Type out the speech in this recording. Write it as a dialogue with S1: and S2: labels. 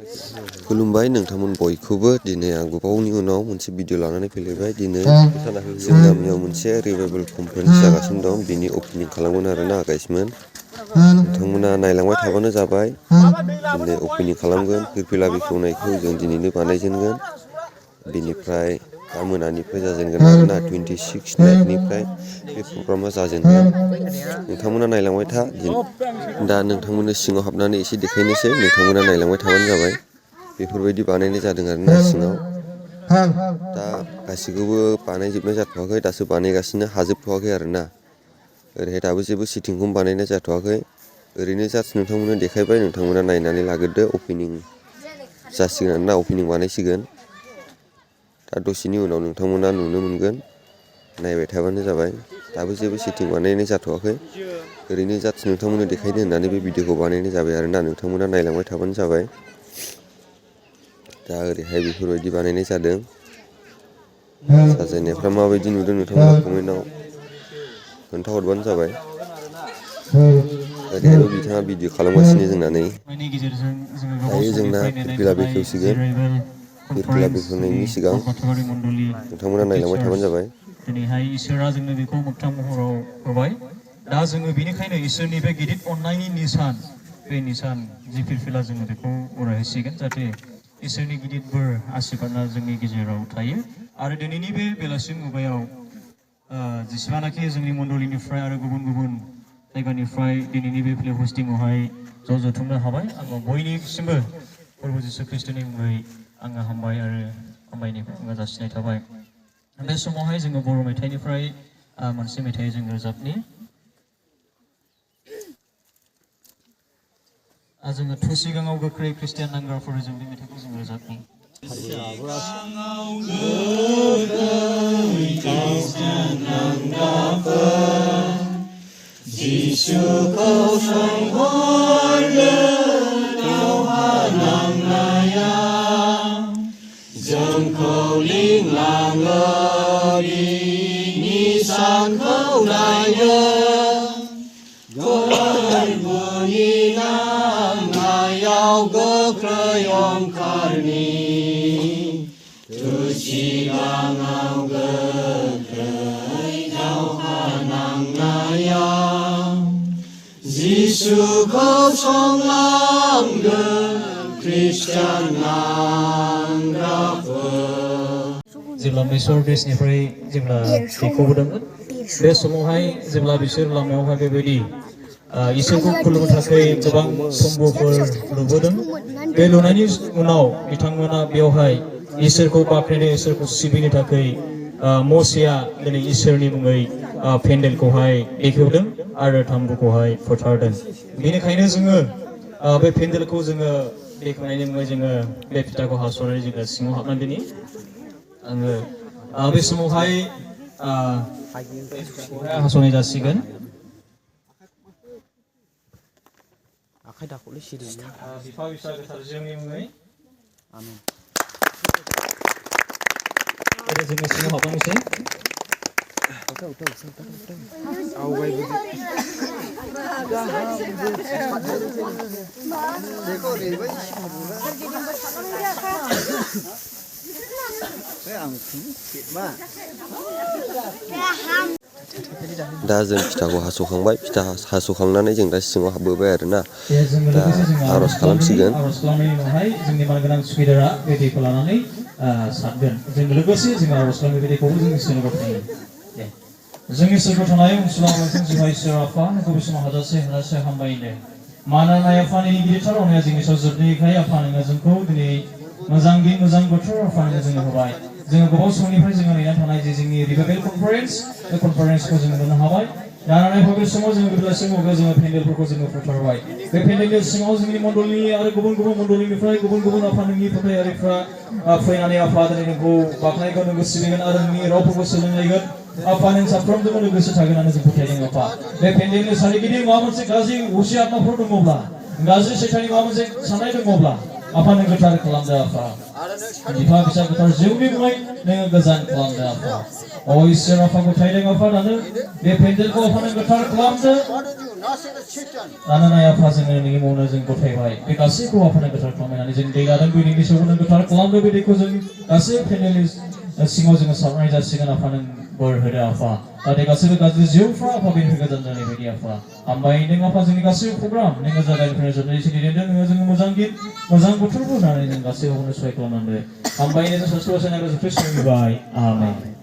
S1: खुलुमबाय नोंथांमोन बयखौबो दिनै आं गोबावनि उनाव मोनसे भिडिअ लानानै फैलायबाय दिनै जों गामियाव मोनसे रिभाइभेल कनफारेन्स जागासिनो दं बिनि ओपनिं खालामगोन आरोना गाइसमोन नोंथांमोना नायलांबाय थाबानो जाबाय दिनै ओपनिं खालामगोन फिरफिला बेखेवनायखौ जों दिनैनो बानायजेनगोन बिनिफ्राय दा मोनानिफ्राय जाजेनगोन आरोना 26 नाइटनिफ्राय बे प्रग्रामा जाजेनगोन नोंथांमोना नायलांबाय था दा नोंथांमोननो सिङाव हाबनानै एसे देखायनोसै नोंथांमोना नायलांबाय थाबानो जाबाय बेफोरबायदि बानायनाय जादों आरोना सिङाव दा गासिखौबो बानायजोबनाय जाथ'वाखै दासो बानायगासिनो हाजोबथ'वाखै आरोना ओरैहाय दाबो जेबो सिटिंखौनो बानायनाय जाथ'वाखै ओरैनो जास्ट नोंथांमोननो देखायबाय नोंथांमोना नायनानै लाग्रोदो अपेनिं जासिगोन आरोना अपेनिं बानायसिगोन दा दसेनि उनाव नोंथांमोना नुनो मोनगोन नायबाय थाबानो जाबाय दाबो जेबो सेटिं बानायनाय जाथ'वाखै ओरैनो जास्ट नोंथांमोननो देखायनो होननानै बे भिडिअखौ बानायनाय जाबाय आरोना नोंथांमोना नायलांबाय थाबानो जाबाय दा ओरैहाय बेफोरबायदि बानायनाय जादों साजायनायफ्रा माबायदि नुदों नोंथांमोना कमेन्टआव खोन्थाहरबानो जाबाय ओरैहायबो बिथाङा भिडिअ खालामगासिनो जोंना नै दायो जोंना फिरफिला बेखेवसिगोन फिरफिला बेखेवनायनि सिगां नोंथांमोना नायलांबाय थाबानो जाबाय
S2: दिनैहाय इसोरा जोंनो बेखौ मोगथां महराव होबाय दा जोङो बेनिखायनो इसोरनि बे गिदिर अननायनि निसान बे निसान जि फिरफिला जोङो बेखौ उरायहोसिगोन जाहाथे इसोरनि गिदिर बोर आशीर्बादआ जोंनि गेजेराव थायो आरो दिनैनि बे बेलासि मुगायाव जेसेबांनाखि जोंनि मण्डलिनिफ्राय आरो गुबुन गुबुन जायगानिफ्राय दिनैनि बे प्ले हस्टिंआवहाय ज' जथुमनो हाबाय आङो बयनिसिमबो प्रभु जिसु ख्रीष्टनि मुङै आङो हामबाय आरो हामबायनायखौ आङो जासिनाय थाबाय बे समावहाय जोङो बर' मेथाइनिफ्राय मोनसे मेथाइ जों रोजाबनि जोङो थु सिगाङाव गोख्रै ख्रिस्टियान नांग्राफोर जों बे मेथाइखौ जों रोजाबनि जिसुखौ संहरनो दावहा नांनायाव जोंखौ लिंलाङो बिनि सानखौ नायनो गोरबोनि नांनायाव गोख्रै ओंखारनि थु सिगाङाव गोख्रै दावहा नांनायाव जिसुखौ संलांदो ख्रिस्टियान नांग्राफोर जेब्ला मेसर देशनिफ्राय जेब्ला दैखोबोदोंमोन बे समावहाय जेब्ला बिसोर लामायावहाय बेबायदि इसोरखौ खुलुमनो थाखाय गोबां तम्बुफोर लुबोदों बे लुनायनि उनाव बिथांमोना बेवहाय इसोरखौ बाख्नायनो इसोरखौ सिबिनो थाखाय मसेया दिनै इसोरनि मुङै पेन्डेलखौहाय बेखेवदों आरो तम्बुखौहाय फोथारदों बेनिखायनो जोङो बे पेन्डेलखौ जोङो बेखेवनायनि मुङै जोङो बे फिथाखौ हास'नानै जोङो सिङाव हाबनानै दिनै आङो बे समावहाय हास'नाय जासिगोन
S3: आखाइ दाखौलै सिरि
S2: बिफा बिफा गोथार जोंनि मुङै
S3: आमेन
S2: जोङो सिङाव हाबलांनोसै
S1: दा जों फिथाखौ हास'खांबाय फिथा हास'खांनानै जों दा सिङाव हाबबोबाय आरोना दा आर'ज खालामसिगोन
S2: आर'ज खालामनायनि उनावहाय जोंनि मानगोनां सुबिदारा बे दैखौ लानानै सारगोन जों लोगोसे जों आर'ज खालामनाय बे दैखौबो जों इसोरनो गथायो जोंनि सोरगोआव थानाय अनसुलावजों जोंहा इसोर आफा गुबै समाव हाजासे हाजासे हामबायनो मानोना आफानि गिदिरथार अननाया जोंनि सायाव जोबनायखाय आफा नोङो जोंखौ दिनै मोजां दिन मोजां बोथोर आफा नोङो जोंनो होबाय जोङो गोबाव समनिफ्राय जोङो नेनानै थानाय जे जोंनि रिभाइभेल कनफारेन्स बे कनफारेन्सखौ जोङो मोननो हाबाय लानानै बे समाव जोङो बेलासि मुगायाव जोङो पेन्डेलफोरखौ जोङो फोथारबाय बे पेन्डेलनि सिङाव जोंनि मण्डलनि आरो गुबुन गुबुन मण्डलनिफ्राय गुबुन गुबुन आफा नोंनि फोथायारिफ्रा फैनानै आफा दिनै नोंखौ बाख्नायगोन नोंखौ सिबिगोन आरो नोंनि रावफोरखौ सोलोंलायगोन आफा नों साफ्रोमजोंबो लोगोसे थागोन होननानै जों फोथायदों आफा बे पेन्डेलनि सोरगिदिं माबा मोनसे गाज्रि असे आत्माफोर दङब्ला गाज्रि सैताननि माबा मोनसे साननाय दङब्ला Apa nang gotar kalamda apa. Bifa bisa gotar jiwni mulai nang gazan kalamda apa. O Isra apa gotai deng apa dana be pendel ko apa nang gotar kalamda. Dana na apa jeng ni mo na jeng gotai bai. Be kasih ko apa nang gotar kalamda ni jeng dega dang bini so nang gotar kalamda be ko jeng kasih pendel singo jeng sabrai ja singan apa nang bor heda apa. Tadi kasih kasih jiw fra apa bin gazan dana be apa. Ambai neng apa jeng kasih program neng gazan information ni sini den jeng mozangin mozang botul pun nang jeng kasih ko na soy kalamda. Ambai neng sesuatu yang harus terus bye. Amen.